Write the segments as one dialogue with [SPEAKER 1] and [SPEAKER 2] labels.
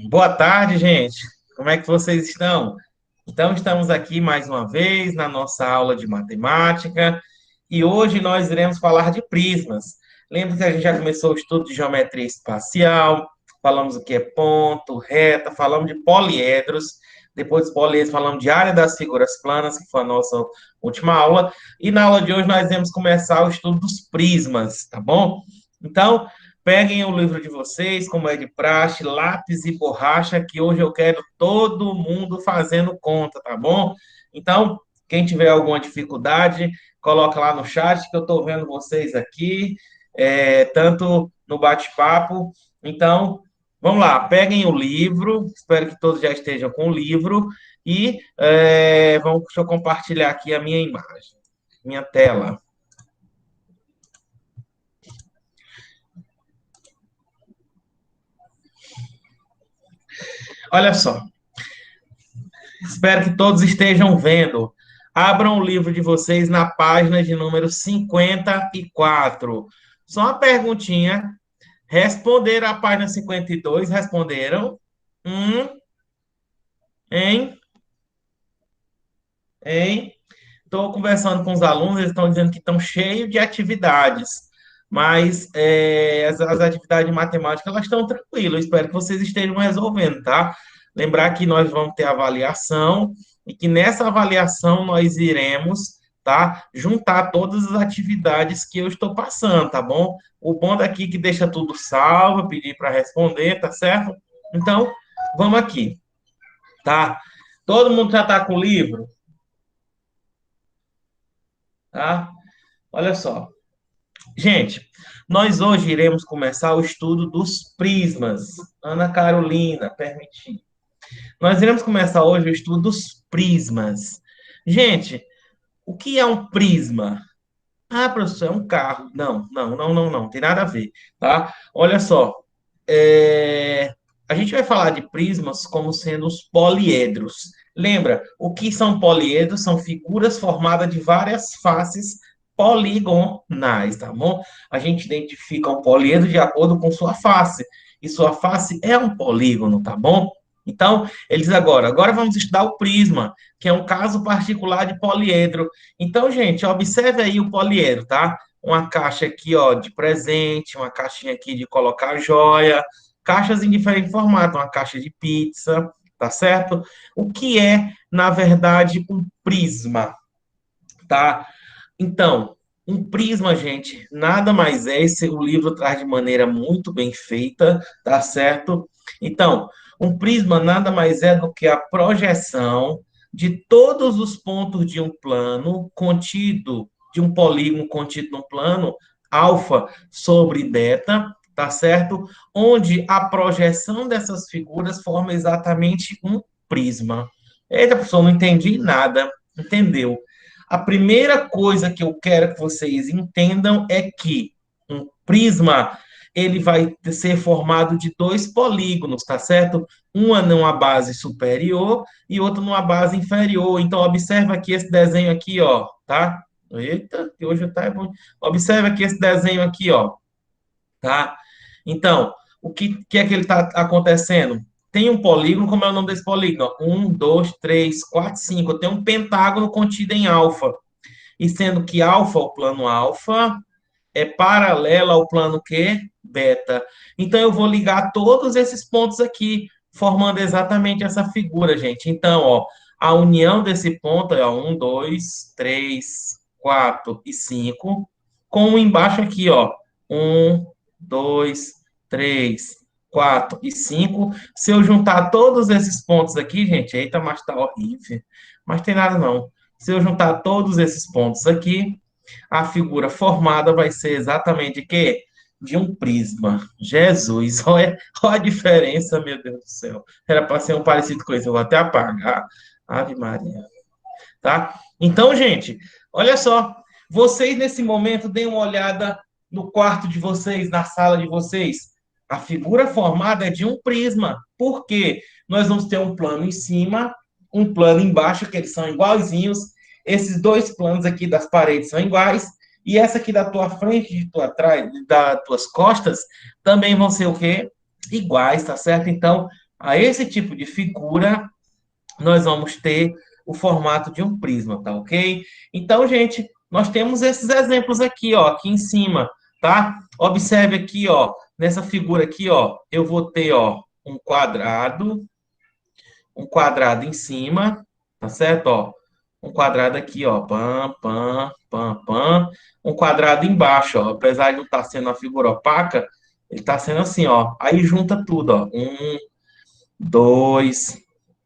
[SPEAKER 1] Boa tarde, gente. Como é que vocês estão? Então, estamos aqui mais uma vez na nossa aula de matemática e hoje nós iremos falar de prismas. Lembra que a gente já começou o estudo de geometria espacial, falamos o que é ponto, reta, falamos de poliedros, depois dos poliedros falamos de área das figuras planas, que foi a nossa última aula, e na aula de hoje nós iremos começar o estudo dos prismas, tá bom? Então, peguem o livro de vocês, como é de praxe, lápis e borracha, que hoje eu quero todo mundo fazendo conta, tá bom? Então, quem tiver alguma dificuldade, coloca lá no chat, que eu estou vendo vocês aqui, tanto no bate-papo. Então, vamos lá, peguem o livro, espero que todos já estejam com o livro, e deixa eu compartilhar aqui a minha imagem, minha tela. Olha só, espero que todos estejam vendo. Abram o livro de vocês na página de número 54. Só uma perguntinha. Responderam a página 52? Responderam? Hein? Hein? Estou conversando com os alunos, eles estão dizendo que estão cheios de atividades, mas as atividades de matemática elas estão tranquilas. Eu espero que vocês estejam resolvendo, tá? Lembrar que nós vamos ter avaliação e que nessa avaliação nós iremos, tá? Juntar todas as atividades que eu estou passando, tá bom? O bom daqui é que deixa tudo salvo, pedir para responder, tá certo? Então, vamos aqui, tá? Todo mundo já está com o livro? Tá? Olha só. Gente, nós hoje iremos começar o estudo dos prismas. Ana Carolina, permitir. Nós iremos começar hoje o estudo dos prismas. Gente, o que é um prisma? Ah, professor, é um carro. Não, não, não, não, não, tem nada a ver, tá? Olha só, a gente vai falar de prismas como sendo os poliedros. Lembra, o que são poliedros? São figuras formadas de várias faces poligonais, tá bom? A gente identifica um poliedro de acordo com sua face, e sua face é um polígono, tá bom? Então, eles agora vamos estudar o prisma, que é um caso particular de poliedro. Então, gente, observe aí o poliedro, tá? Uma caixa aqui, ó, de presente, uma caixinha aqui de colocar joia, caixas em diferente formato, uma caixa de pizza, tá certo? O que é, na verdade, um prisma, tá? Então, um prisma, gente, nada mais é, esse o livro traz de maneira muito bem feita, tá certo? Então, um prisma nada mais é do que a projeção de todos os pontos de um plano contido, de um polígono contido no plano, alfa sobre beta, tá certo? Onde a projeção dessas figuras forma exatamente um prisma. Eita, professor, não entendi nada. Entendeu? A primeira coisa que eu quero que vocês entendam é que um prisma ele vai ser formado de dois polígonos, tá certo? Uma numa base superior e outra numa base inferior. Então, observa aqui esse desenho aqui, ó, tá? Eita, que hoje tá bom. Observa aqui esse desenho aqui, ó, tá? Então, o que é que ele está acontecendo? Tem um polígono, como é o nome desse polígono? Um, dois, três, quatro, cinco. Tem um pentágono contido em alfa. E sendo que alfa, o plano alfa, é paralelo ao plano que? Beta. Então, eu vou ligar todos esses pontos aqui, formando exatamente essa figura, gente. Então, ó, a união desse ponto é ó, 1, 2, 3, 4 e 5, com um embaixo aqui, ó. 1, 2, 3, 4 e 5. Se eu juntar todos esses pontos aqui, gente, eita, mas tá horrível. Mas tem nada não. Se eu juntar todos esses pontos aqui, a figura formada vai ser exatamente de quê? De um prisma. Jesus, olha a diferença, meu Deus do céu. Era para ser um parecido com isso, eu vou até apagar. Ave Maria. Tá? Então, gente, olha só. Vocês, nesse momento, deem uma olhada no quarto de vocês, na sala de vocês. A figura formada é de um prisma. Por quê? Nós vamos ter um plano em cima, um plano embaixo, que eles são iguaizinhos. Esses dois planos aqui das paredes são iguais. E essa aqui da tua frente, de tua trás, das tuas costas, também vão ser o quê? iguais, tá certo? Então, a esse tipo de figura, nós vamos ter o formato de um prisma, tá ok? Então, gente, nós temos esses exemplos aqui, ó, aqui em cima, tá? Observe aqui, ó, nessa figura aqui, ó, eu vou ter, ó, um quadrado em cima, tá certo? Ó, um quadrado aqui, ó, pam, pam, pam, pam, um quadrado embaixo, ó, apesar de não estar sendo uma figura opaca, ele está sendo assim, ó, aí junta tudo, ó, dois,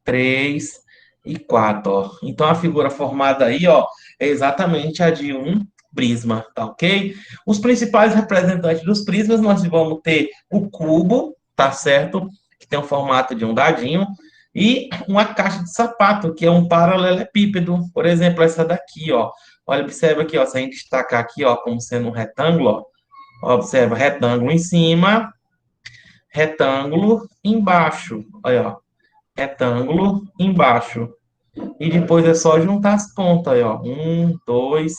[SPEAKER 1] três e quatro, ó. Então a figura formada aí, ó, é exatamente a de um prisma, tá ok? Os principais representantes dos prismas, nós vamos ter o cubo, tá certo? Que tem o formato de um dadinho, e uma caixa de sapato, que é um paralelepípedo, por exemplo, essa daqui, ó. Olha, observa aqui, ó, se a gente destacar aqui, ó, como sendo um retângulo, ó, observa, retângulo em cima, retângulo embaixo, olha, ó, retângulo embaixo. E depois é só juntar as pontas aí, ó. Um, dois,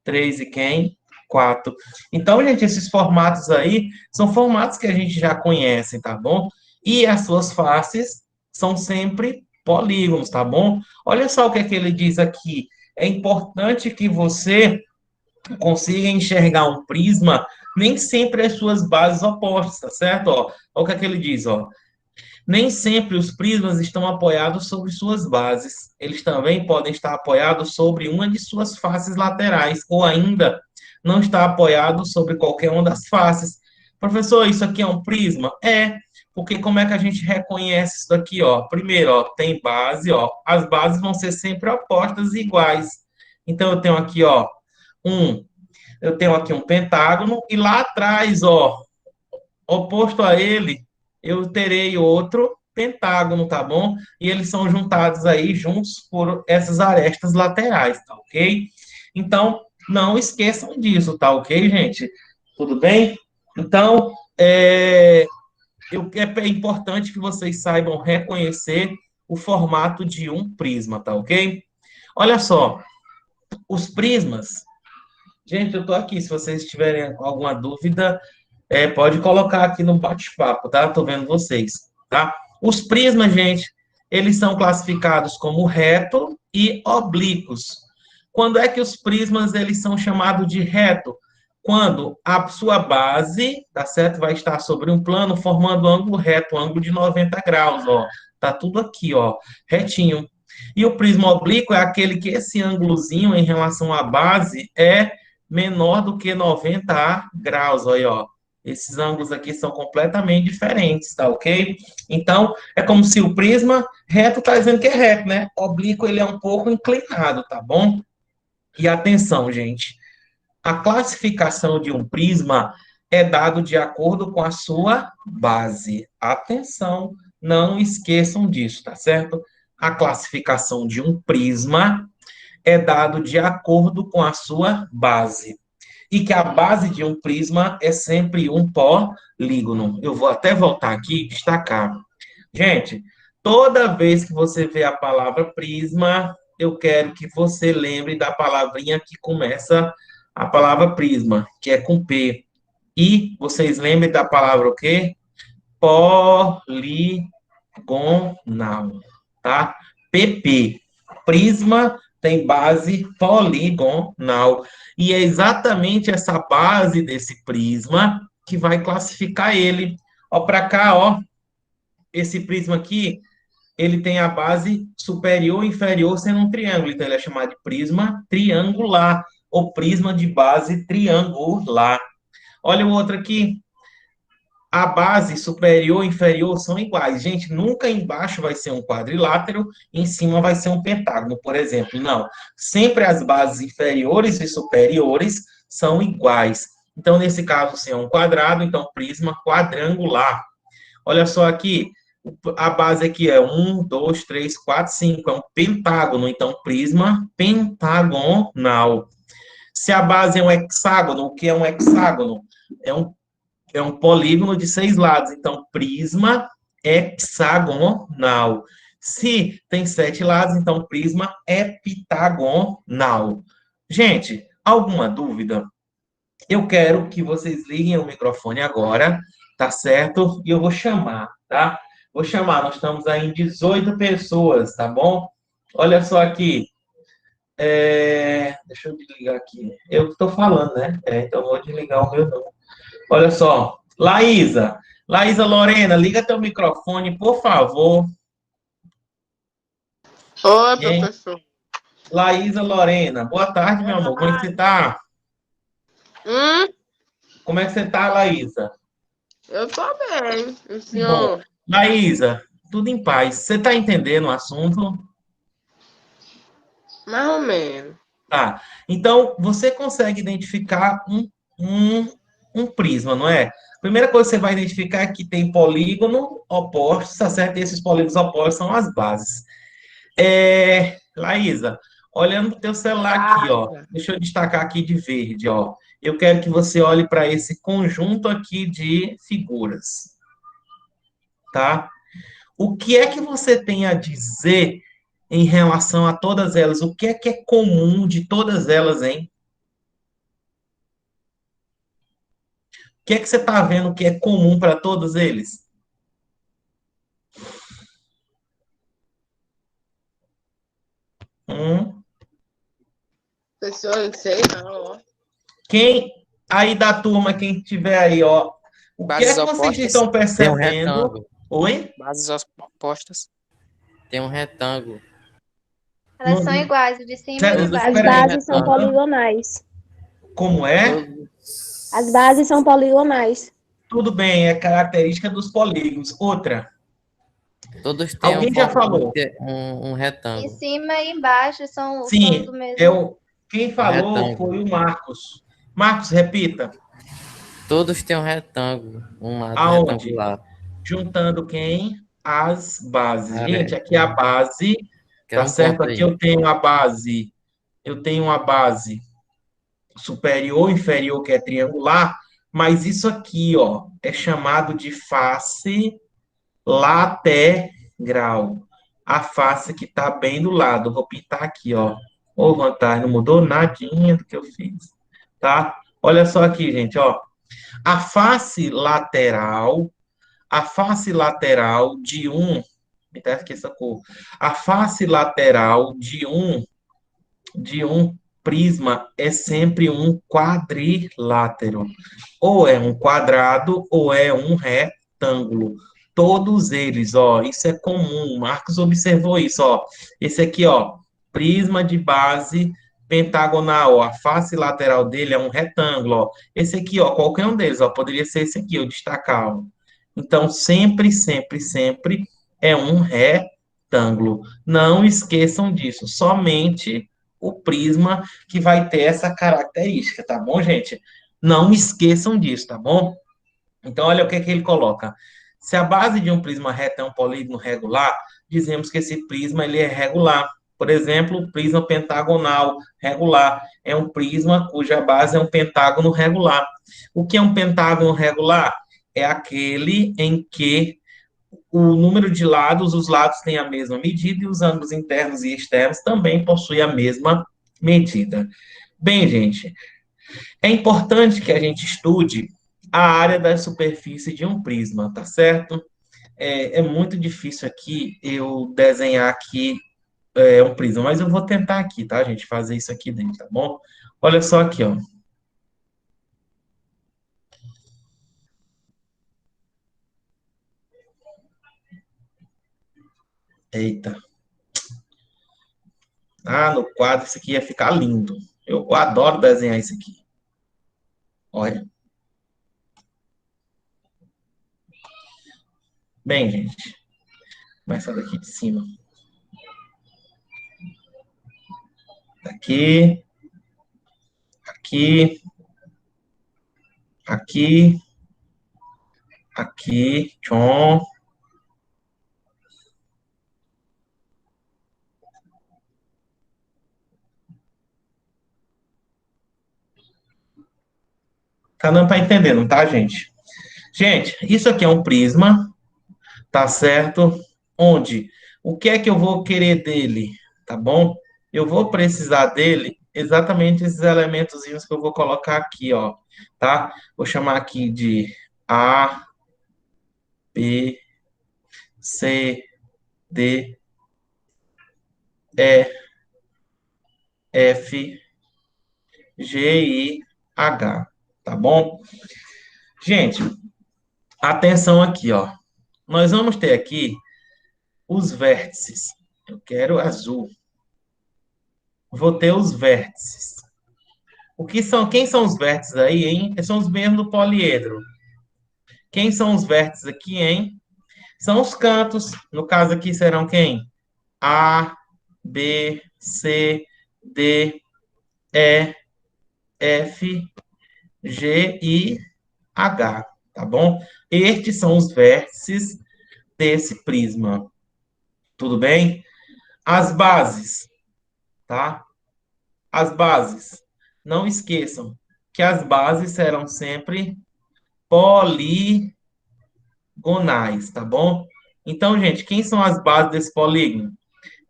[SPEAKER 1] três e quem? Quatro. Então, gente, esses formatos aí são formatos que a gente já conhece, tá bom? E as suas faces são sempre polígonos, tá bom? Olha só o que é que ele diz aqui. É importante que você consiga enxergar um prisma, nem sempre as suas bases opostas, tá certo? Ó, olha o que é que ele diz, ó. Nem sempre os prismas estão apoiados sobre suas bases. Eles também podem estar apoiados sobre uma de suas faces laterais, ou ainda não está apoiado sobre qualquer uma das faces. Professor, isso aqui é um prisma? É, porque como é que a gente reconhece isso daqui, ó? Primeiro, ó, tem base, ó. As bases vão ser sempre opostas e iguais. Então eu tenho aqui, ó, um, eu tenho aqui um pentágono e lá atrás, ó, oposto a ele, eu terei outro pentágono, tá bom? E eles são juntados aí juntos por essas arestas laterais, tá ok? Então, não esqueçam disso, tá ok, gente? Tudo bem? Então, é importante que vocês saibam reconhecer o formato de um prisma, tá ok? Olha só, os prismas. Gente, eu tô aqui. Se vocês tiverem alguma dúvida, pode colocar aqui no bate-papo, tá? Tô vendo vocês, tá? Os prismas, gente, eles são classificados como reto e oblíquos. Quando é que os prismas eles são chamados de reto? Quando a sua base, tá certo? Vai estar sobre um plano formando ângulo reto, ângulo de 90 graus, ó. Tá tudo aqui, ó, retinho. E o prisma oblíquo é aquele que esse ângulozinho em relação à base é menor do que 90 graus, aí, ó. Esses ângulos aqui são completamente diferentes, tá ok? Então, é como se o prisma reto está dizendo que é reto, né? Oblíquo, ele é um pouco inclinado, tá bom? E atenção, gente. A classificação de um prisma é dado de acordo com a sua base. Atenção, não esqueçam disso, tá certo? A classificação de um prisma é dado de acordo com a sua base e que a base de um prisma é sempre um polígono. Eu vou até voltar aqui e destacar. Gente, toda vez que você vê a palavra prisma, eu quero que você lembre da palavrinha que começa a palavra prisma, que é com P. E vocês lembrem da palavra o quê? Poligonal, tá? PP. Prisma tem base poligonal. E é exatamente essa base desse prisma que vai classificar ele. Ó, para cá, ó, esse prisma aqui, ele tem a base superior e inferior sendo um triângulo. Então, ele é chamado de prisma triangular, ou prisma de base triangular. Olha o outro aqui, a base superior e inferior são iguais. Gente, nunca embaixo vai ser um quadrilátero, em cima vai ser um pentágono, por exemplo. Não. Sempre as bases inferiores e superiores são iguais. Então, nesse caso, se é um quadrado, então prisma quadrangular. Olha só aqui, a base aqui é 1, 2, 3, 4, 5, é um pentágono, então prisma pentagonal. Se a base é um hexágono, o que é um hexágono? É um polígono de 6 lados, então prisma hexagonal. Se tem 7 lados, então prisma heptagonal. Gente, alguma dúvida? Eu quero que vocês liguem o microfone agora, tá certo? E eu vou chamar, tá? Vou chamar, nós estamos aí em 18 pessoas, tá bom? Olha só aqui. Deixa eu desligar aqui. Eu estou falando, né? Então eu vou desligar o meu não. Olha só. Laísa. Laísa Lorena, liga teu microfone, por favor.
[SPEAKER 2] Oi,
[SPEAKER 1] Hein?
[SPEAKER 2] professor.
[SPEAKER 1] Laísa Lorena. Boa tarde, meu amor. Como é que você tá?
[SPEAKER 2] Hum,
[SPEAKER 1] Como é que você tá, Laísa?
[SPEAKER 2] eu tô bem. O
[SPEAKER 1] Que bom.
[SPEAKER 2] senhor?
[SPEAKER 1] Laísa, tudo em paz. Você tá entendendo o assunto?
[SPEAKER 2] Mais ou menos.
[SPEAKER 1] Tá. Então, você consegue identificar um prisma, não é? A primeira coisa que você vai identificar é que tem polígono opostos, tá certo? E esses polígonos opostos são as bases. Laísa, olhando para o teu celular aqui, ó.
[SPEAKER 2] Vaga.
[SPEAKER 1] Deixa eu destacar aqui de verde, ó. Eu quero que você olhe para esse conjunto aqui de figuras, tá? O que é que você tem a dizer em relação a todas elas? O que é comum de todas elas, hein? O que é que você está vendo que é comum para todos eles? Hum?
[SPEAKER 2] Professor, eu não sei não, ó.
[SPEAKER 1] Quem aí da turma, quem tiver aí, ó, o que é
[SPEAKER 3] Bases
[SPEAKER 1] que vocês
[SPEAKER 3] opostas
[SPEAKER 1] estão
[SPEAKER 3] tem um
[SPEAKER 1] percebendo?
[SPEAKER 3] retângulo.
[SPEAKER 1] Oi?
[SPEAKER 3] Bases opostas tem um retângulo.
[SPEAKER 4] Elas são
[SPEAKER 1] Não,
[SPEAKER 4] iguais, o de cima e o de
[SPEAKER 3] Todos
[SPEAKER 4] baixo
[SPEAKER 5] As
[SPEAKER 3] têm
[SPEAKER 1] espera
[SPEAKER 3] um
[SPEAKER 1] aí.
[SPEAKER 5] bases são
[SPEAKER 3] retângulo.
[SPEAKER 1] Hã?
[SPEAKER 5] poligonais.
[SPEAKER 1] Como é?
[SPEAKER 5] As bases são poligonais.
[SPEAKER 1] Tudo bem, é característica dos polígonos. Outra,
[SPEAKER 3] Todos têm
[SPEAKER 1] alguém já
[SPEAKER 3] um,
[SPEAKER 1] falou?
[SPEAKER 3] um
[SPEAKER 4] Em
[SPEAKER 3] retângulo.
[SPEAKER 4] cima e embaixo são todos
[SPEAKER 1] Sim,
[SPEAKER 4] do mesmo.
[SPEAKER 1] quem
[SPEAKER 3] Um
[SPEAKER 1] falou
[SPEAKER 3] retângulo.
[SPEAKER 1] foi o Marcos. Marcos, repita.
[SPEAKER 3] Todos têm um retângulo. Um lado
[SPEAKER 1] Aonde?
[SPEAKER 3] retangular.
[SPEAKER 1] Juntando quem? As bases. Gente, aqui é a
[SPEAKER 3] Um,
[SPEAKER 1] base,
[SPEAKER 3] quero
[SPEAKER 1] tá
[SPEAKER 3] um
[SPEAKER 1] certo?
[SPEAKER 3] ponto
[SPEAKER 1] Aqui
[SPEAKER 3] aí.
[SPEAKER 1] eu tenho uma base superior, inferior, que é triangular, mas isso aqui, ó, é chamado de face lateral. A face que está bem do lado. Eu vou pintar aqui, ó. Ô, vantagem, não mudou nadinha do que eu fiz, tá? Olha só aqui, gente, ó. A face lateral, a face lateral de me tá aqui essa cor. A face lateral de um prisma é sempre um quadrilátero. Ou é um quadrado ou é um retângulo. Todos eles, ó, isso é comum. Marcos observou isso, ó. Esse aqui, ó, prisma de base pentagonal, ó, a face lateral dele é um retângulo, ó. Esse aqui, ó, qualquer um deles, ó, poderia ser esse aqui, eu destacar, ó. Então, sempre, sempre, sempre é um retângulo. Não esqueçam disso. Somente o prisma que vai ter essa característica, tá bom, gente? Não esqueçam disso, tá bom? Então, olha o que é que ele coloca. Se a base de um prisma reto é um polígono regular, dizemos que esse prisma ele é regular. Por exemplo, o prisma pentagonal regular é um prisma cuja base é um pentágono regular. O que é um pentágono regular? É aquele em que o número de lados, os lados têm a mesma medida e os ângulos internos e externos também possuem a mesma medida. Bem, gente, é importante que a gente estude a área da superfície de um prisma, tá certo? É muito difícil aqui eu desenhar aqui um prisma, mas eu vou tentar aqui, tá, gente? Fazer isso aqui dentro, tá bom? Olha só aqui, ó. Eita. Ah, no quadro isso aqui ia ficar lindo. Eu adoro desenhar isso aqui. Olha. Bem, gente, começar daqui de cima. Aqui, aqui, aqui, aqui, tchom. Tá dando para entender, não tá, gente? Gente, isso aqui é um prisma, tá certo? Onde? O que é que eu vou querer dele, tá bom? Eu vou precisar dele exatamente esses elementos que eu vou colocar aqui, ó, tá? Vou chamar aqui de A, B, C, D, E, F, G, I, H. Tá bom? Gente, atenção aqui, ó. Nós vamos ter aqui os vértices. Eu quero azul. Vou ter os vértices. Quem são os vértices aí, hein? São os mesmos do poliedro. Quem são os vértices aqui, hein? São os cantos. No caso aqui serão quem? A, B, C, D, E, F, G e H, tá bom? Estes são os vértices desse prisma. Tudo bem? As bases, tá? As bases. Não esqueçam que as bases serão sempre poligonais, tá bom? Então, gente, quem são as bases desse polígono?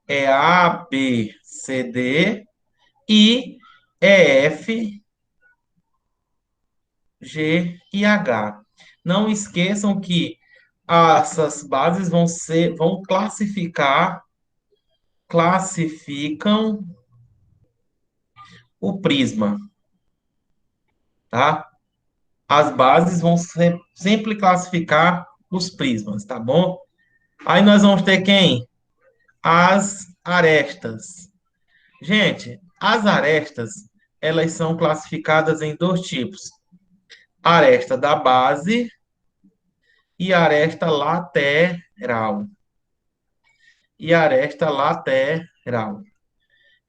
[SPEAKER 1] É A, B, C, D e E, F, G e H. Não esqueçam que essas bases vão classificam o prisma, tá? As bases vão sempre classificar os prismas, tá bom? Aí nós vamos ter quem? As arestas. Gente, as arestas, elas são classificadas em dois tipos: aresta da base e aresta lateral. E aresta lateral.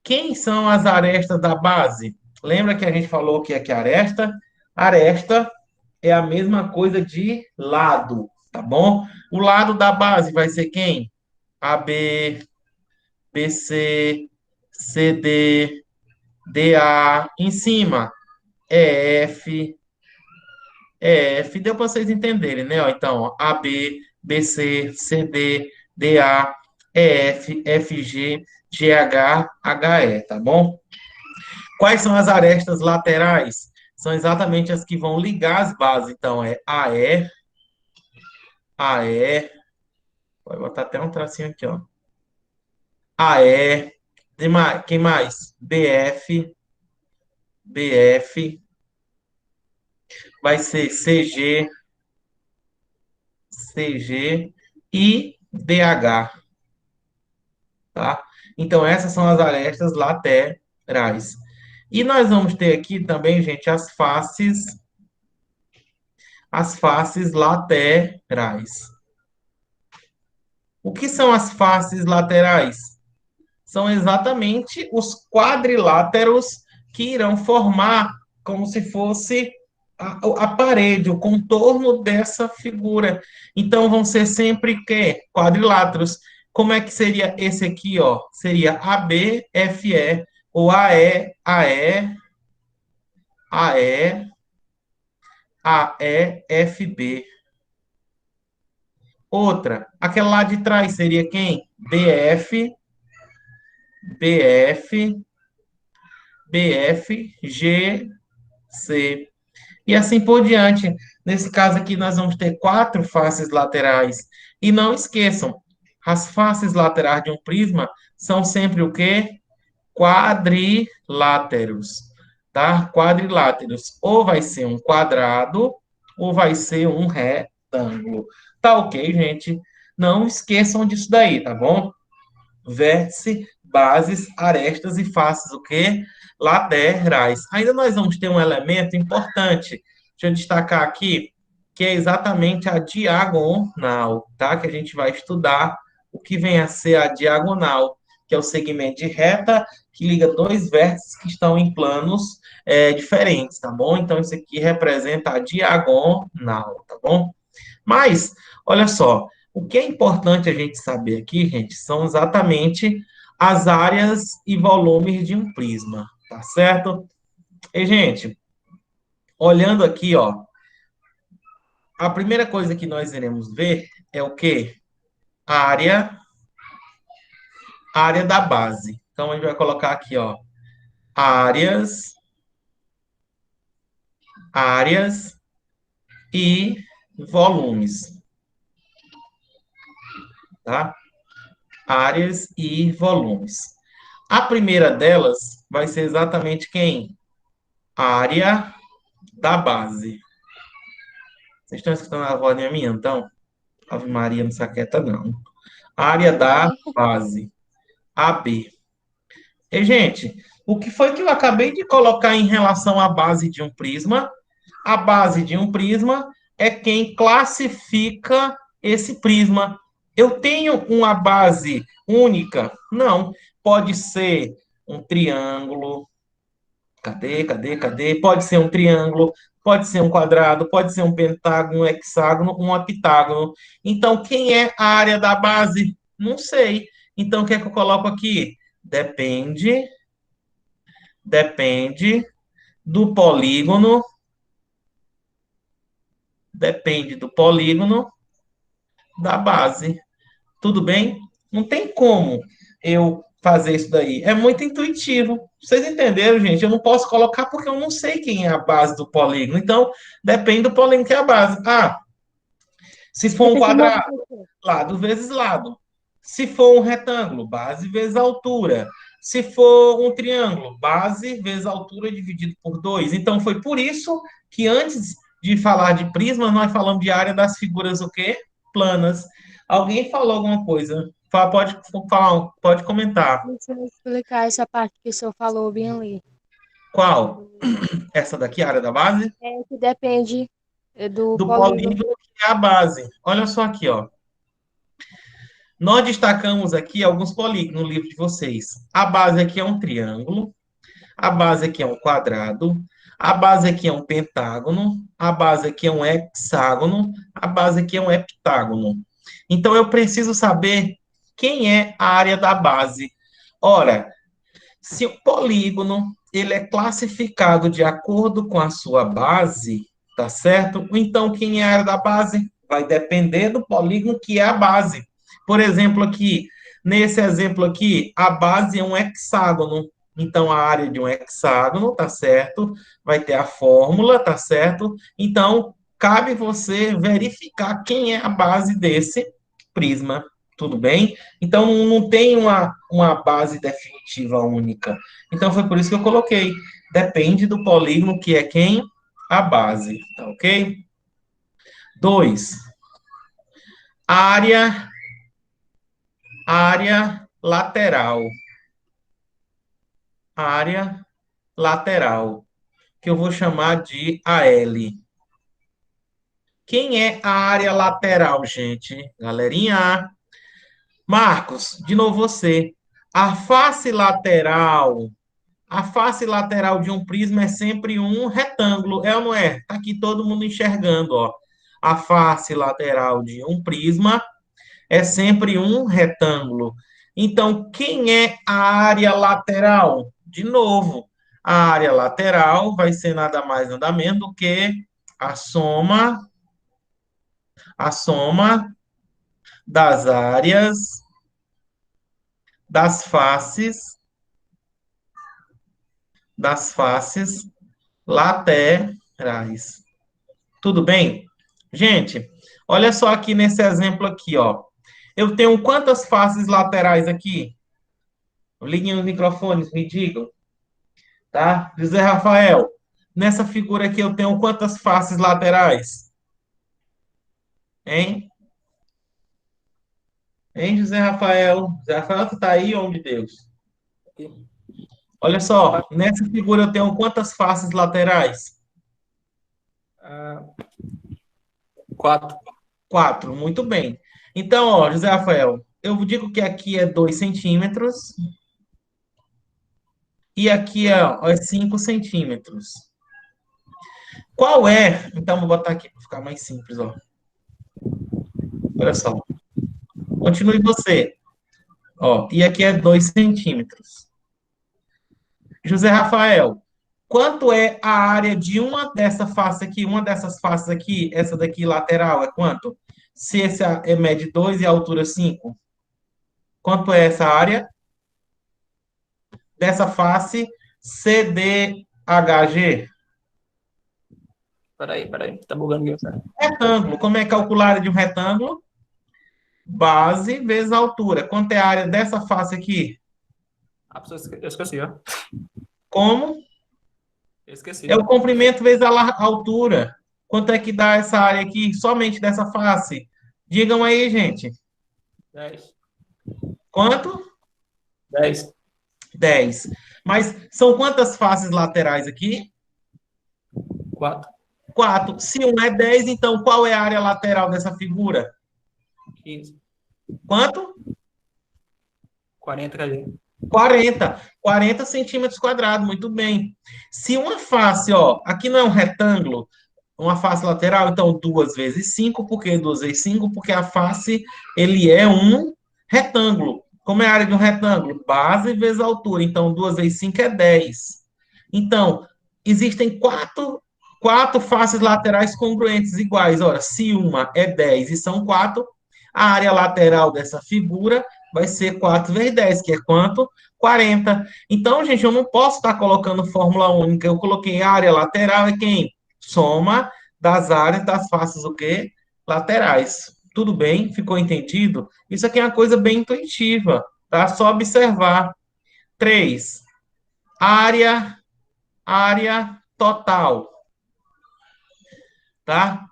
[SPEAKER 1] Quem são as arestas da base? Lembra que a gente falou que aqui aresta? Aresta é a mesma coisa de lado, tá bom? O lado da base vai ser quem? AB, BC, CD, DA. Em cima, EF, EF. Deu para vocês entenderem, né? Ó, então, ó, AB, BC, CD, DA, EF, FG, GH, HE, tá bom? Quais são as arestas laterais? São exatamente as que vão ligar as bases. Então, é AE, AE, pode botar até um tracinho aqui, ó. AE, quem mais? BF, BF, vai ser CG, CG e DH, tá? Então, essas são as arestas laterais. E nós vamos ter aqui também, gente, as faces laterais. O que são as faces laterais? São exatamente os quadriláteros que irão formar como se fosse a parede, o contorno dessa figura. Então, vão ser sempre o quê? Quadriláteros. Como é que seria esse aqui, ó? Seria AB, FE, ou AE, AE, AE, AE, FB. Outra, aquela lá de trás seria quem? BF, BF, BF, GC. E assim por diante. Nesse caso aqui, nós vamos ter quatro faces laterais. E não esqueçam, as faces laterais de um prisma são sempre o quê? Quadriláteros, tá? Quadriláteros. Ou vai ser um quadrado, ou vai ser um retângulo. Tá ok, gente? Não esqueçam disso daí, tá bom? Vértice, bases, arestas e faces, o quê? Laterais. Ainda nós vamos ter um elemento importante. Deixa eu destacar aqui, que é exatamente a diagonal, tá? Que a gente vai estudar o que vem a ser a diagonal, que é o segmento de reta que liga dois vértices que estão em planos diferentes, tá bom? Então, isso aqui representa a diagonal, tá bom? Mas, olha só, o que é importante a gente saber aqui, gente, são exatamente as áreas e volumes de um prisma, tá certo? E, gente, olhando aqui, ó, a primeira coisa que nós iremos ver é o quê? Área, área da base. Então, a gente vai colocar aqui, ó, áreas, áreas e volumes. tá? Áreas e volumes. A primeira delas vai ser exatamente quem? A área da base. Vocês estão escutando a voz minha, então? Ave Maria, não se aquieta, não. Área da base. AB. E, gente, o que foi que eu acabei de colocar em relação à base de um prisma? A base de um prisma é quem classifica esse prisma. Eu tenho uma base única? Não. Pode ser um triângulo. Cadê? Pode ser um triângulo, pode ser um quadrado, pode ser um pentágono, um hexágono, um octágono. Então, quem é a área da base? Não sei. Então, o que é que eu coloco aqui? Depende do polígono, depende do polígono da base. Tudo bem? Não tem como eu fazer isso daí. É muito intuitivo. Vocês entenderam, gente? Eu não posso colocar porque eu não sei quem é a base do polígono. Então, depende do polígono que é a base. Ah, se for um
[SPEAKER 5] Depende do modo
[SPEAKER 1] quadrado, lado vezes lado. Se for um retângulo, base vezes altura. Se for um triângulo, base vezes altura dividido por 2. Então, foi por isso que antes de falar de prismas, nós falamos de área das figuras o quê? Planas. Alguém falou alguma coisa? Pode falar, pode comentar.
[SPEAKER 5] Deixa eu explicar essa parte que o senhor falou bem ali.
[SPEAKER 1] Qual? Essa daqui, a área da base?
[SPEAKER 5] É que depende do
[SPEAKER 1] Do
[SPEAKER 5] polígono.
[SPEAKER 1] polígono que é a base. Olha só aqui, ó. Nós destacamos aqui alguns polígonos no livro de vocês. A base aqui é um triângulo, a base aqui é um quadrado, a base aqui é um pentágono, a base aqui é um hexágono, a base aqui é um heptágono. Então, eu preciso saber quem é a área da base. Ora, se o polígono ele é classificado de acordo com a sua base, tá certo? Então, quem é a área da base? Vai depender do polígono que é a base. Por exemplo, aqui, nesse exemplo aqui, a base é um hexágono. Então, a área de um hexágono, tá certo? Vai ter a fórmula, tá certo? Então, cabe você verificar quem é a base desse prisma, tudo bem? Então, não tem uma base definitiva única. Então, foi por isso que eu coloquei. Depende do polígono que é quem? A base, tá ok? 2. Área lateral. Área lateral, que eu vou chamar de AL. Quem é a área lateral, gente? Galerinha. Marcos, de novo você. A face lateral de um prisma é sempre um retângulo, é ou não é? Tá aqui todo mundo enxergando, ó. A face lateral de um prisma é sempre um retângulo. Então, quem é a área lateral? De novo, a área lateral vai ser nada mais nada menos do que a soma das áreas das faces laterais. Tudo bem? Gente, olha só aqui nesse exemplo aqui, ó. Eu tenho quantas faces laterais aqui? Liguem os microfones, me digam, tá? José Rafael, nessa figura aqui eu tenho quantas faces laterais? Hein? Hein, José Rafael? José Rafael, tu tá aí, homem de Deus? Olha só, nessa figura eu tenho quantas faces laterais?
[SPEAKER 6] 4.
[SPEAKER 1] 4, muito bem. Então, ó, José Rafael, eu digo que aqui é 2 centímetros e aqui é 5 centímetros. Qual é? Então, vou botar aqui para ficar mais simples, ó. Olha só. Continue você. Ó, e aqui é 2 centímetros. José Rafael, quanto é a área de uma dessa face aqui, uma dessas faces aqui, essa daqui lateral, é quanto? Se esse é mede 2 e a altura 5, quanto é essa área? Dessa face CDHG?
[SPEAKER 6] Peraí. Tá bugando aqui.
[SPEAKER 1] Retângulo. Como é calcular a área de um retângulo? base vezes altura. Quanto é a área dessa face aqui?
[SPEAKER 6] Eu esqueci, ó.
[SPEAKER 1] Como?
[SPEAKER 6] Eu esqueci.
[SPEAKER 1] É o comprimento vezes a altura. Quanto é que dá essa área aqui, somente dessa face? Digam aí, gente.
[SPEAKER 6] 10.
[SPEAKER 1] Quanto?
[SPEAKER 6] 10.
[SPEAKER 1] 10. Mas são quantas faces laterais aqui?
[SPEAKER 6] 4.
[SPEAKER 1] 4. Se um é 10, então qual é a área lateral dessa figura?
[SPEAKER 6] 15.
[SPEAKER 1] Quanto?
[SPEAKER 6] 40, cadê?
[SPEAKER 1] 40. 40 centímetros quadrados, muito bem. Se uma face, ó, aqui não é um retângulo, uma face lateral, então 2 vezes 5, por que 2 vezes 5? Porque a face, ele é um retângulo. Como é a área de um retângulo? Base vezes altura, então 2 vezes 5 é 10. Então, existem quatro faces laterais congruentes iguais. Ora, se uma é 10 e são 4, a área lateral dessa figura vai ser 4 vezes 10, que é quanto? 40. Então, gente, eu não posso estar colocando fórmula única. Eu coloquei área lateral é quem? Soma das áreas das faces o quê? Laterais. Tudo bem? Ficou entendido? Isso aqui é uma coisa bem intuitiva, tá? Só observar. 3. Área total, tá?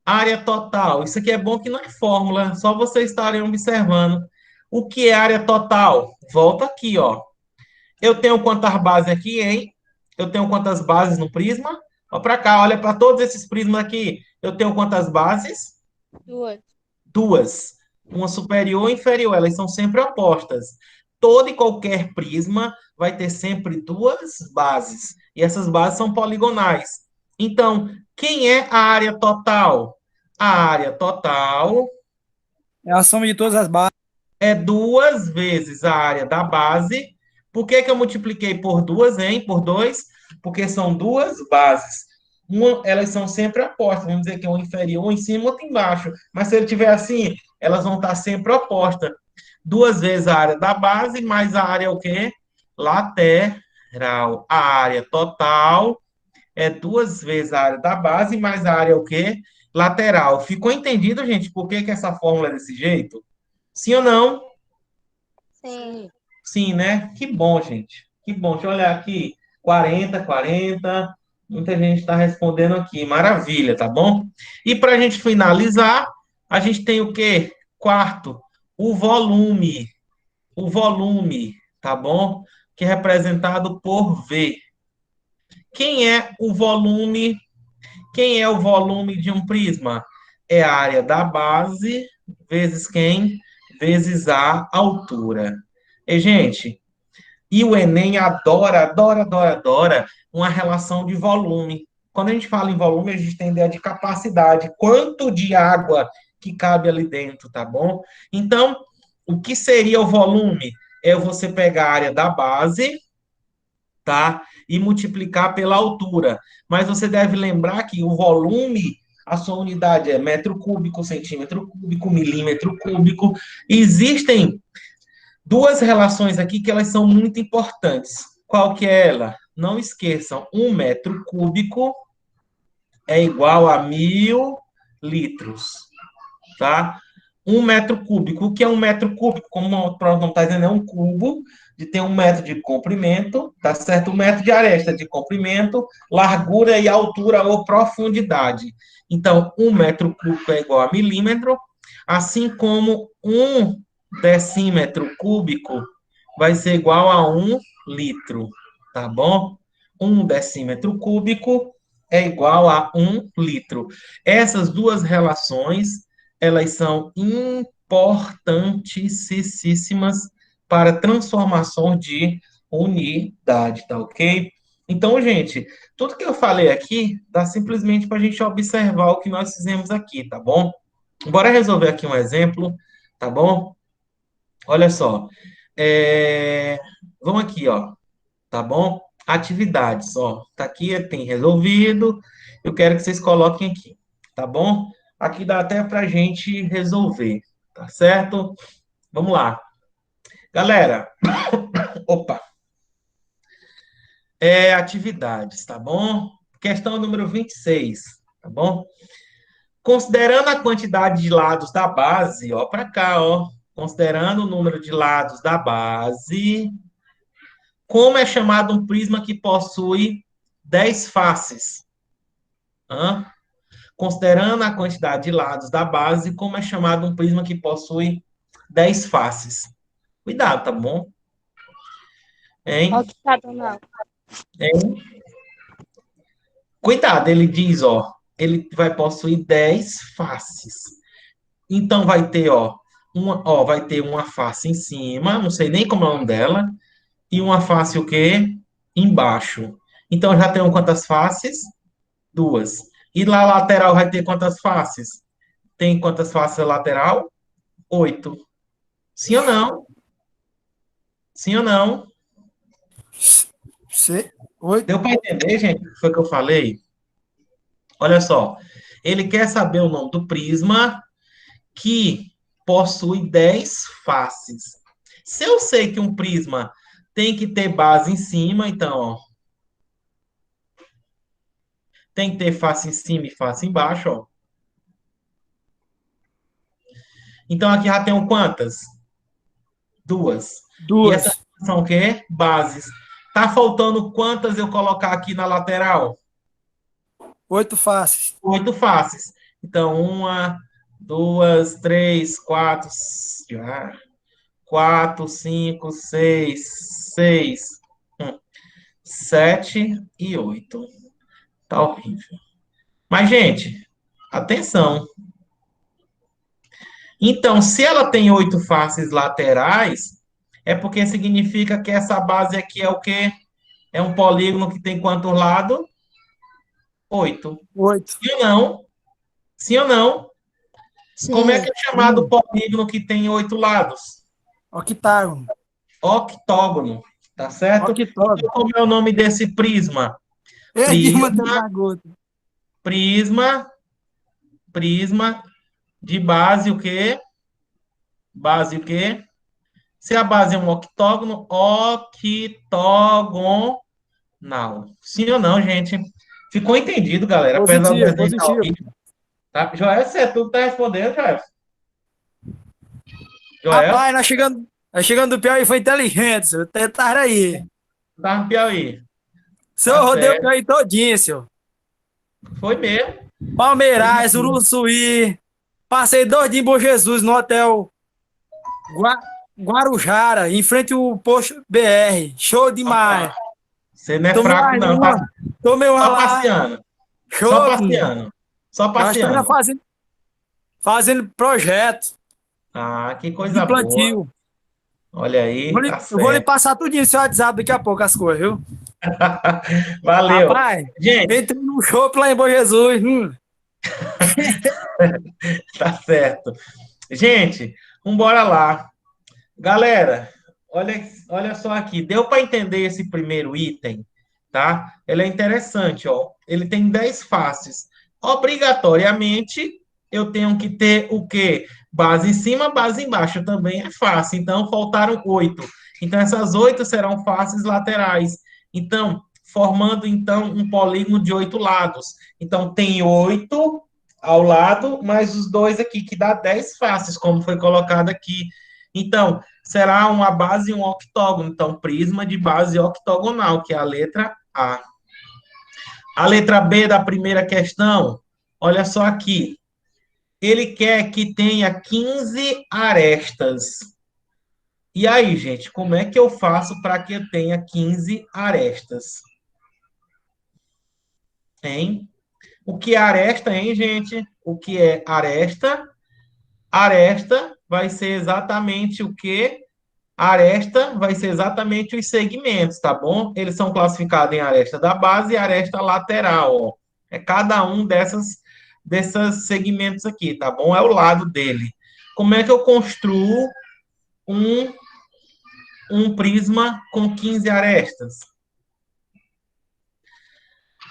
[SPEAKER 1] Área total. Isso aqui é bom que não é fórmula, só vocês estarem observando. O que é área total? Volta aqui, ó. Eu tenho quantas bases aqui, hein? Eu tenho quantas bases no prisma? Olha para cá, olha para todos esses prismas aqui. Eu tenho quantas bases?
[SPEAKER 5] 2.
[SPEAKER 1] Duas. Uma superior e inferior, elas são sempre opostas. Todo e qualquer prisma vai ter sempre duas bases. E essas bases são poligonais. Então, quem é a área total? A área total
[SPEAKER 7] É a soma de todas as bases.
[SPEAKER 1] é 2 vezes a área da base. Por que que eu multipliquei por 2, hein? Por 2? Porque são duas bases. Elas são sempre opostas. Vamos dizer que é uma inferior um em cima, outra embaixo. Mas se ele tiver assim, elas vão estar sempre opostas. 2 vezes a área da base, mais a área o quê? Lateral. A área total é 2 vezes a área da base, mais a área o quê? Lateral. Ficou entendido, gente, por que que essa fórmula é desse jeito? Sim ou não?
[SPEAKER 4] Sim.
[SPEAKER 1] Sim, né? Que bom, gente. Que bom. Deixa eu olhar aqui. 40, 40. Muita gente está respondendo aqui. Maravilha, tá bom? E para a gente finalizar, a gente tem o quê? Quarto, o volume. O volume, tá bom? Que é representado por V. Quem é o volume? Quem é o volume de um prisma? É a área da base vezes quem? Vezes a altura. E, gente, e o Enem adora, adora, adora, adora uma relação de volume. Quando a gente fala em volume, a gente tem ideia de capacidade, quanto de água que cabe ali dentro, tá bom? Então, o que seria o volume? É você pegar a área da base, tá? E multiplicar pela altura. Mas você deve lembrar que o volume, a sua unidade é metro cúbico, centímetro cúbico, milímetro cúbico. Existem duas relações aqui que elas são muito importantes. Qual que é ela? Não esqueçam, 1 metro cúbico é igual a 1.000 litros, tá? 1 metro cúbico. O que é 1 metro cúbico? Como o próprio está dizendo, é um cubo de ter 1 metro de comprimento, tá certo? 1 metro de aresta de comprimento, largura e altura ou profundidade. Então, 1 metro cúbico é igual a milímetro, assim como 1 decímetro cúbico vai ser igual a 1 litro, tá bom? 1 decímetro cúbico é igual a 1 litro. Essas duas relações, elas são importantíssimas para transformação de unidade, tá ok? Então, gente, tudo que eu falei aqui dá simplesmente para a gente observar o que nós fizemos aqui, tá bom? Bora resolver aqui um exemplo, tá bom? Olha só. É, Vamos aqui, ó, tá bom? Atividades, ó. Tá aqui, tem resolvido. Eu quero que vocês coloquem aqui, tá bom? Aqui dá até pra gente resolver, tá certo? Vamos lá. Galera, opa, atividades, tá bom? Questão número 26, tá bom? Considerando a quantidade de lados da base, ó, para cá, ó. Considerando o número de lados da base, como é chamado um prisma que possui 10 faces? Hã? Considerando a quantidade de lados da base, como é chamado um prisma que possui 10 faces? Cuidado, tá bom? Hein?
[SPEAKER 5] Octagonal.
[SPEAKER 1] Hein? Cuidado, ele diz, ó, ele vai possuir 10 faces. Então vai ter, vai ter uma face em cima, não sei nem como é o nome dela, e uma face o quê? Embaixo. Então já tem quantas faces? Duas. E lá lateral vai ter quantas faces? Tem quantas faces a lateral? 8. Sim ou não? Sim ou não?
[SPEAKER 7] Oi?
[SPEAKER 1] Deu para entender, gente, o que foi que eu falei? Olha só. Ele quer saber o nome do prisma que possui 10 faces. Se eu sei que um prisma tem que ter base em cima, então, ó, tem que ter face em cima e face embaixo, ó. Então aqui já tenho quantas? Duas. E essas
[SPEAKER 7] Duas.
[SPEAKER 1] são o quê? Bases. Tá faltando quantas eu colocar aqui na lateral?
[SPEAKER 7] 8 faces.
[SPEAKER 1] 8 faces. Então, uma, duas, três, quatro, quatro, cinco, seis, 7 e 8. Tá horrível. Mas, gente, atenção. Então, se ela tem 8 faces laterais, é porque significa que essa base aqui é o quê? É um polígono que tem quantos lados? 8.
[SPEAKER 7] 8.
[SPEAKER 1] Sim ou não? Sim ou não? Como é
[SPEAKER 5] Sim.
[SPEAKER 1] que é chamado o polígono que tem 8 lados?
[SPEAKER 7] Octágono.
[SPEAKER 1] Octógono. Tá certo?
[SPEAKER 7] Octógono.
[SPEAKER 1] Então, como é o nome desse prisma?
[SPEAKER 7] Perdi uma
[SPEAKER 1] Prisma,
[SPEAKER 7] da gota.
[SPEAKER 1] prisma, prisma de base o quê? Base o quê? Se a base é um octógono, octogonal. Sim ou não, gente? Ficou entendido, galera? Apesar do
[SPEAKER 7] Positivo,
[SPEAKER 1] desenho estar
[SPEAKER 7] positivo.
[SPEAKER 1] horrível. Tá? Joel, você tudo tá respondendo, Joel? Joel,
[SPEAKER 7] Rapaz, nós chegando do Piauí, foi inteligente, senhor. Tentaram aí.
[SPEAKER 1] tá no Piauí.
[SPEAKER 7] O senhor
[SPEAKER 1] Tá
[SPEAKER 7] rodeou o
[SPEAKER 1] certo.
[SPEAKER 7] Piauí todinho, senhor.
[SPEAKER 1] Foi mesmo.
[SPEAKER 7] Palmeiras, Uruçuí. Passei 2 dias em Bom Jesus, no hotel Guarujara, em frente ao posto BR. Show demais.
[SPEAKER 1] Você não é
[SPEAKER 7] Tomei
[SPEAKER 1] fraco,
[SPEAKER 7] uma
[SPEAKER 1] não.
[SPEAKER 7] lua, tomei uma
[SPEAKER 1] Só
[SPEAKER 7] lá.
[SPEAKER 1] passeando. Só
[SPEAKER 7] Show.
[SPEAKER 1] passeando. Só
[SPEAKER 7] Nós estamos
[SPEAKER 1] passeando.
[SPEAKER 7] fazendo projeto
[SPEAKER 1] Ah, que
[SPEAKER 7] de
[SPEAKER 1] coisa boa.
[SPEAKER 7] plantio.
[SPEAKER 1] Olha aí, tá
[SPEAKER 7] Eu vou lhe
[SPEAKER 1] certo.
[SPEAKER 7] passar tudinho no seu WhatsApp daqui a pouco as coisas, viu?
[SPEAKER 1] Valeu.
[SPEAKER 7] Rapaz,
[SPEAKER 1] Gente,
[SPEAKER 7] entrei no show lá em Bom Jesus.
[SPEAKER 1] tá certo. Gente, vambora lá. Galera, olha só aqui. Deu para entender esse primeiro item, tá? Ele é interessante, ó. Ele tem 10 faces. Obrigatoriamente, eu tenho que ter o quê? Base em cima, base embaixo. Também é fácil. Então, faltaram 8. Então, essas 8 serão faces laterais. Então, formando, então, um polígono de 8 lados. Então, tem 8 ao lado, mais os dois aqui, que dá 10 faces, como foi colocado aqui. Então, será uma base e um octógono. Então, prisma de base octogonal, que é a letra A. A letra B da primeira questão, olha só aqui. Ele quer que tenha 15 arestas. E aí, gente, como é que eu faço para que eu tenha 15 arestas? Hein? O que é aresta, hein, gente? O que é aresta? Aresta vai ser exatamente o que? Aresta vai ser exatamente os segmentos, tá bom? Eles são classificados em aresta da base e aresta lateral, ó. É cada um desses segmentos aqui, tá bom? É o lado dele. Como é que eu construo um, um prisma com 15 arestas?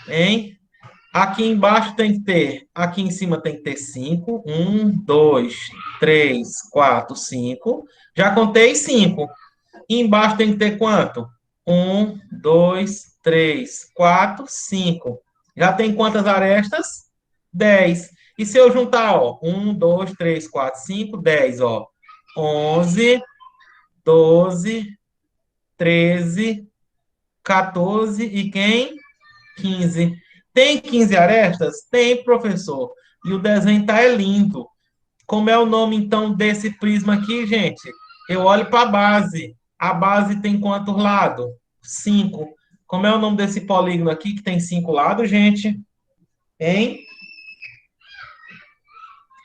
[SPEAKER 1] Hein? Aqui embaixo tem que ter, aqui em cima tem que ter 5. 1, 2, 3, 4, 5. Já contei 5. E embaixo tem que ter quanto? 1, 2, 3, 4, 5. Já tem quantas arestas? 10. E se eu juntar, ó, 1, 2, 3, 4, 5, 10, ó. 11, 12, 13, 14 e quem? 15. Tem 15 arestas? Tem, professor. E o desenho tá é lindo. Como é o nome, então, desse prisma aqui, gente? Eu olho para a base. A base tem quantos lados? 5. Como é o nome desse polígono aqui, que tem 5 lados, gente? Hein?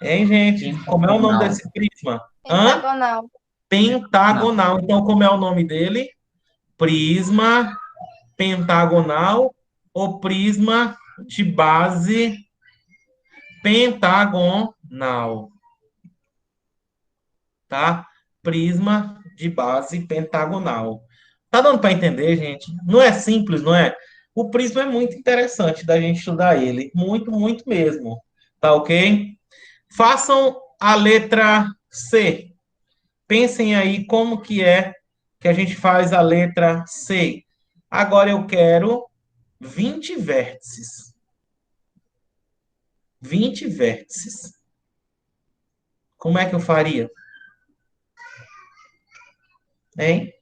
[SPEAKER 1] Hein, gente? Como é o nome desse prisma? Hã?
[SPEAKER 4] Pentagonal.
[SPEAKER 1] Pentagonal. Então, como é o nome dele? Prisma pentagonal ou prisma de base pentagonal, tá? Prisma de base pentagonal. Tá dando para entender, gente? Não é simples, não é? O prisma é muito interessante da gente estudar ele, muito, muito mesmo. Tá ok? Façam a letra C. Pensem aí como que é que a gente faz a letra C. Agora eu quero 20 vértices. 20 vértices. Como é que eu faria? Hein?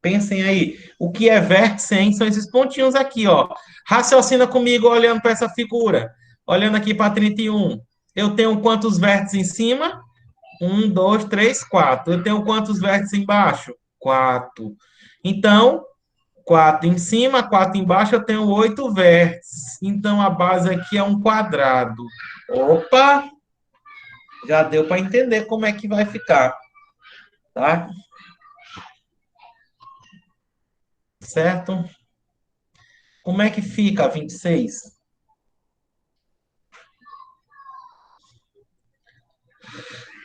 [SPEAKER 1] Pensem aí. O que é vértice, hein? São esses pontinhos aqui, ó. Raciocina comigo olhando para essa figura. Olhando aqui para 31. Eu tenho quantos vértices em cima? 1, 2, 3, 4. Eu tenho quantos vértices embaixo? 4. Então, 4 em cima, 4 embaixo, eu tenho 8 vértices. Então, a base aqui é um quadrado. Opa! Já deu para entender como é que vai ficar. Tá? Certo? Como é que fica a 26?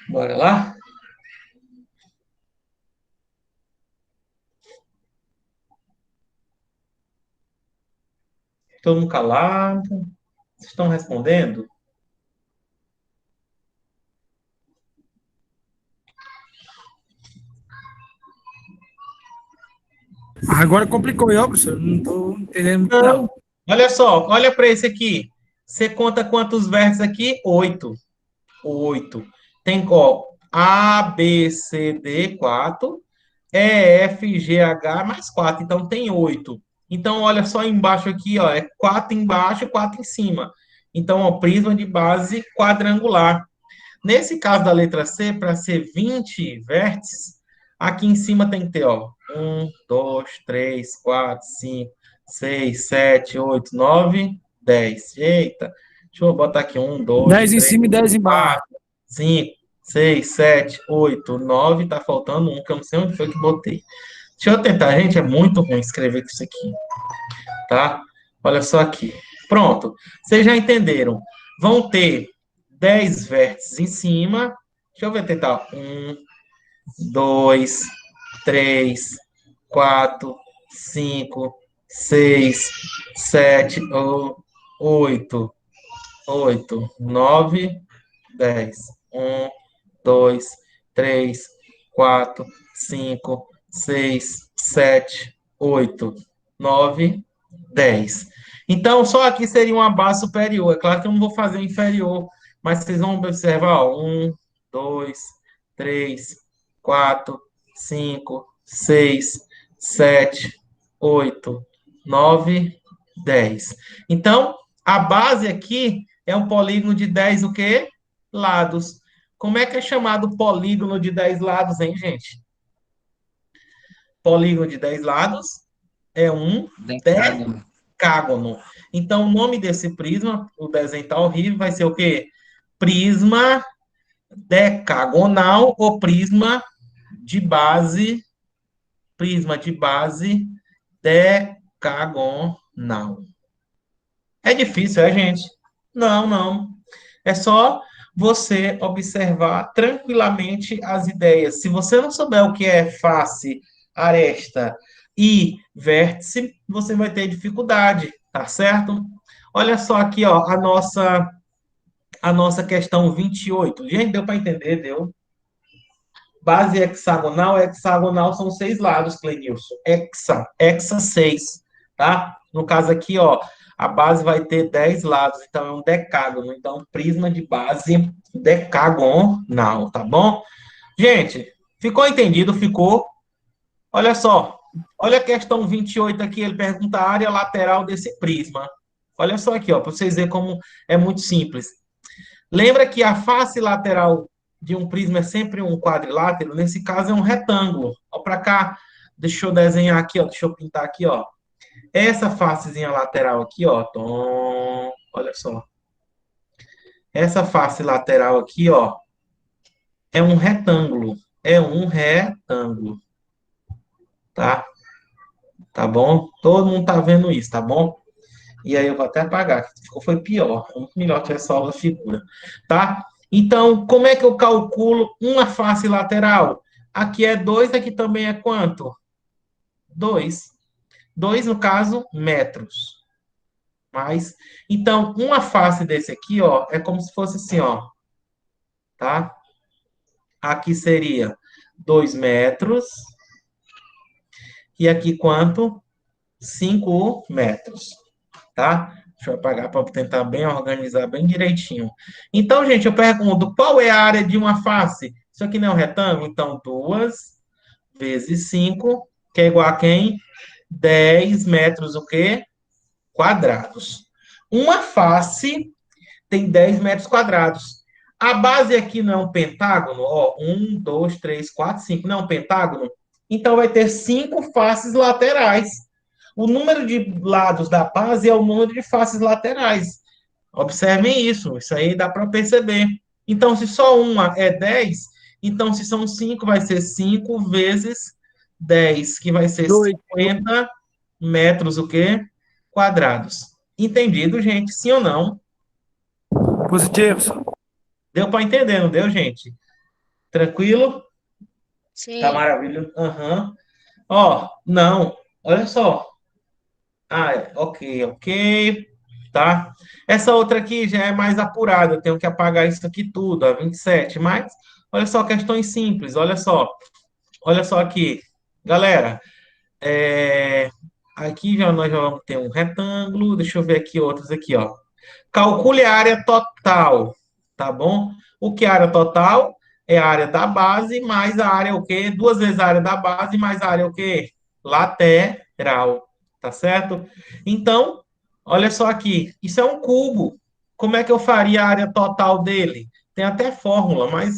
[SPEAKER 1] Bora lá? Todo mundo calado? Vocês estão respondendo?
[SPEAKER 7] Agora complicou, eu, professor. Não estou entendendo muito,
[SPEAKER 1] Não.
[SPEAKER 7] não.
[SPEAKER 1] Olha só, olha para esse aqui. Você conta quantos vértices aqui? 8. 8. Tem, ó, A, B, C, D, 4. E, F, G, H, mais 4. Então, tem 8. Então, olha só embaixo aqui, ó. É 4 embaixo e 4 em cima. Então, ó, prisma de base quadrangular. Nesse caso da letra C, para ser 20 vértices, aqui em cima tem que ter, ó, 1, 2, 3, 4, 5, 6, 7, 8, 9, 10. Eita, deixa eu botar aqui 1, 2,
[SPEAKER 7] 10 em
[SPEAKER 1] 3,
[SPEAKER 7] cima e 10 embaixo.
[SPEAKER 1] 4, 5, 6, 7, 8, 9. Tá faltando um, que eu não sei onde foi que botei. Deixa eu tentar, gente, é muito ruim escrever com isso aqui, tá? Olha só aqui. Pronto. Vocês já entenderam. Vão ter 10 vértices em cima. Deixa eu ver, tentar. 1, 2, 3, 4, 5, 6, 7, 8, 8, 9, 10. 1, 2, 3, 4, 5, 6, 7, 8, 9, 10. Então, só aqui seria uma base superior. É claro que eu não vou fazer inferior, mas vocês vão observar, ó, 1, 2, 3, 4, 5, 6, 7, 8, 9, 10. Então, a base aqui é um polígono de 10 o quê? Lados. Como é que é chamado polígono de 10 lados, hein, gente? Polígono de 10 lados é um decágono. Então, o nome desse prisma, o desenho tá horrível, vai ser o quê? Prisma decagonal ou prisma de base decagonal. É difícil, é, gente? Não, não. É só você observar tranquilamente as ideias. Se você não souber o que é face, aresta e vértice, você vai ter dificuldade, tá certo? Olha só aqui, ó, a nossa questão 28. Gente, deu para entender, deu? Base hexagonal são 6 lados, Clenilson. Hexa 6, tá? No caso aqui, ó, A base vai ter 10 lados, então é um decágono. Então, prisma de base decagonal, tá bom? Gente, ficou entendido? Ficou? Olha só. Olha a questão 28 aqui, ele pergunta a área lateral desse prisma. Olha só aqui, ó, para vocês verem como é muito simples. Lembra que a face lateral de um prisma é sempre um quadrilátero? Nesse caso é um retângulo. Ó, para cá, deixa eu desenhar aqui, ó, deixa eu pintar aqui, ó. Essa facezinha lateral aqui, ó, olha só. Essa face lateral aqui, ó, é um retângulo. É um retângulo. Tá? Tá bom? Todo mundo tá vendo isso, tá bom? E aí eu vou até apagar, que ficou foi pior. É muito melhor que essa aula figura, tá? Então, como é que eu calculo uma face lateral? Aqui é 2, aqui também é quanto? 2. 2, no caso, metros. Mais. Então, uma face desse aqui, ó, é como se fosse assim, ó. Tá? Aqui seria 2 metros. E aqui quanto? 5 metros. Tá? Deixa eu apagar para tentar bem organizar bem direitinho. Então, gente, eu pergunto, qual é a área de uma face? Isso aqui não é um retângulo? Então, 2 vezes 5, que é igual a quem? 10 metros o quê? Quadrados. Uma face tem 10 metros quadrados. A base aqui não é um pentágono? Ó, 1, 2, 3, 4, 5. Não é um pentágono? Então, vai ter 5 faces laterais. O número de lados da base é o número de faces laterais. Observem isso. Isso aí dá para perceber. Então, se só uma é 10, então, se são 5, vai ser 5 vezes 10, que vai ser 50 metros, o quê? Quadrados. Entendido, gente? Sim ou não?
[SPEAKER 7] Positivo.
[SPEAKER 1] Deu para entender, não deu, gente? Tranquilo?
[SPEAKER 5] Sim.
[SPEAKER 1] Tá maravilhoso? Aham. Ó, não. Olha só. Ok, ok. Tá? Essa outra aqui já é mais apurada. Eu tenho que apagar isso aqui tudo, a 27. Mas, olha só, questões simples. Olha só. Olha só aqui. Galera, aqui já nós já vamos ter um retângulo. Deixa eu ver aqui outros aqui, ó. Calcule a área total, tá bom? O que é a área total? É a área da base mais a área o quê? 2 vezes a área da base mais a área o quê? Lateral, tá certo? Então, olha só aqui, isso é um cubo. Como é que eu faria a área total dele? Tem até fórmula, mas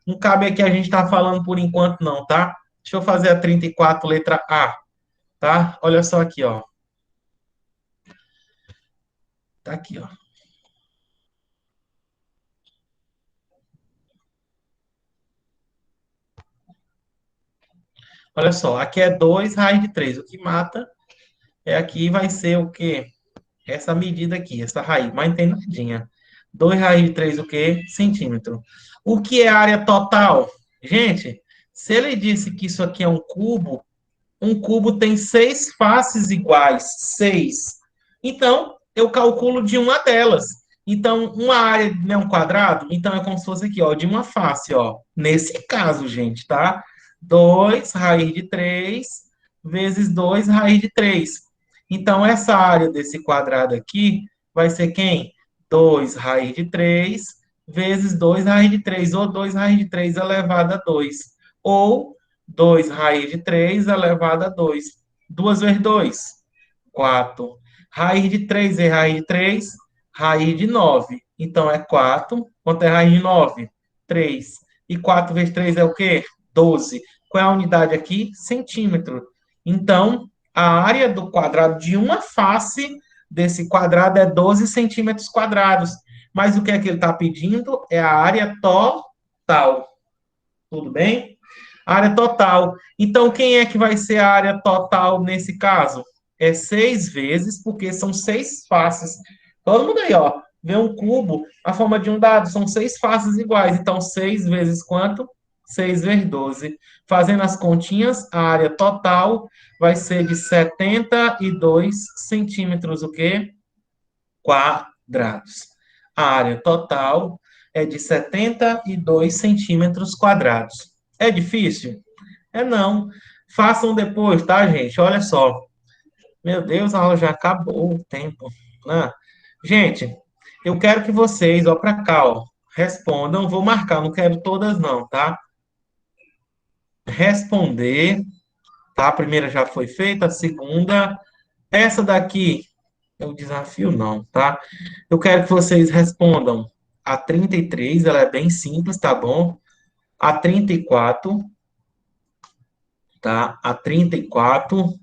[SPEAKER 1] não cabe aqui a gente estar falando por enquanto não, tá? Deixa eu fazer a 34, letra A, tá? Olha só aqui, ó. Tá aqui, ó. Olha só, aqui é 2 raiz de 3. O que mata é aqui vai ser o quê? Essa medida aqui, essa raiz, mas não tem nadinha. 2 raiz de 3 o quê? Centímetro. O que é a área total? Gente, se ele disse que isso aqui é um cubo tem 6 faces iguais. 6. Então, eu calculo de uma delas. Então, uma área não é um quadrado? Então, é como se fosse aqui, ó, de uma face, ó. Nesse caso, gente, tá? 2 raiz de 3 vezes 2 raiz de 3. Então, essa área desse quadrado aqui vai ser quem? 2 raiz de 3 vezes 2 raiz de 3, ou 2 raiz de 3 elevado a 2. Ou 2 raiz de 3 elevado a 2. 2 vezes 2, 4. Raiz de 3 vezes raiz de 3, raiz de 9. Então, é 4. Quanto é raiz de 9? 3. E 4 vezes 3 é o quê? 12. Qual é a unidade aqui? Centímetro. Então, a área do quadrado de uma face desse quadrado é 12 centímetros quadrados. Mas o que é que ele está pedindo? É a área total. Tudo bem? Área total. Então, quem é que vai ser a área total nesse caso? É 6 vezes, porque são 6 faces. Todo mundo aí, ó. Vê um cubo, a forma de um dado, são 6 faces iguais. Então, 6 vezes quanto? 6 vezes 12. Fazendo as continhas, a área total vai ser de 72 centímetros, o quê? Quadrados. A área total é de 72 centímetros quadrados. É difícil? É não. Façam depois, tá, gente? Olha só. Meu Deus, a aula já acabou o tempo. né? Gente, eu quero que vocês, ó, para cá, ó, respondam. Vou marcar, não quero todas, não, tá? Responder, tá? A primeira já foi feita, a segunda. Essa daqui é o desafio, não, tá? Eu quero que vocês respondam a 33, ela é bem simples, tá bom? A 34, tá? A 34,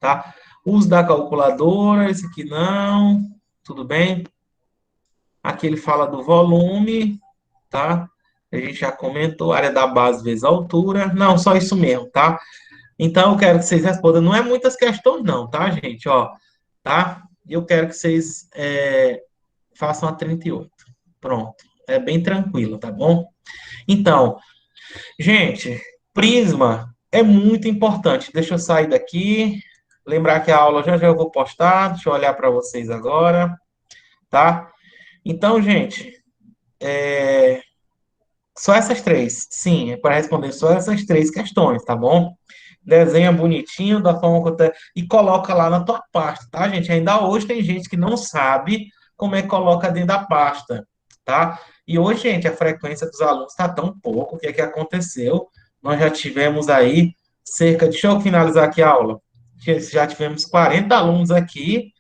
[SPEAKER 1] tá? Uso da calculadora, esse aqui não, tudo bem? Aqui ele fala do volume, tá? A gente já comentou, área da base vezes a altura. Não, só isso mesmo, tá? Então, eu quero que vocês respondam. Não é muitas questões, não, tá, gente? Ó, tá? E eu quero que vocês façam a 38. Pronto. É bem tranquilo, tá bom? Então, gente, prisma é muito importante. Deixa eu sair daqui. Lembrar que a aula já já eu vou postar. Deixa eu olhar para vocês agora, tá? Então, gente, só essas três. Sim, é para responder só essas três questões, tá bom? Desenha bonitinho da forma que eu e coloca lá na tua pasta, tá, gente? Ainda hoje tem gente que não sabe como é que coloca dentro da pasta, tá? E hoje, gente, a frequência dos alunos está tão pouco. O que é que aconteceu? Nós já tivemos aí cerca. Deixa eu finalizar aqui a aula. Já tivemos 40 alunos aqui.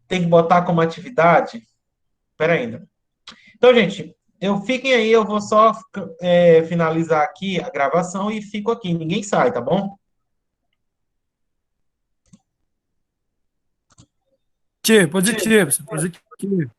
[SPEAKER 1] Tem que botar como atividade? Espera ainda. Então, gente, fiquem aí, eu vou só finalizar aqui a gravação e fico aqui. Ninguém sai, tá bom?
[SPEAKER 7] Positivo, positivo.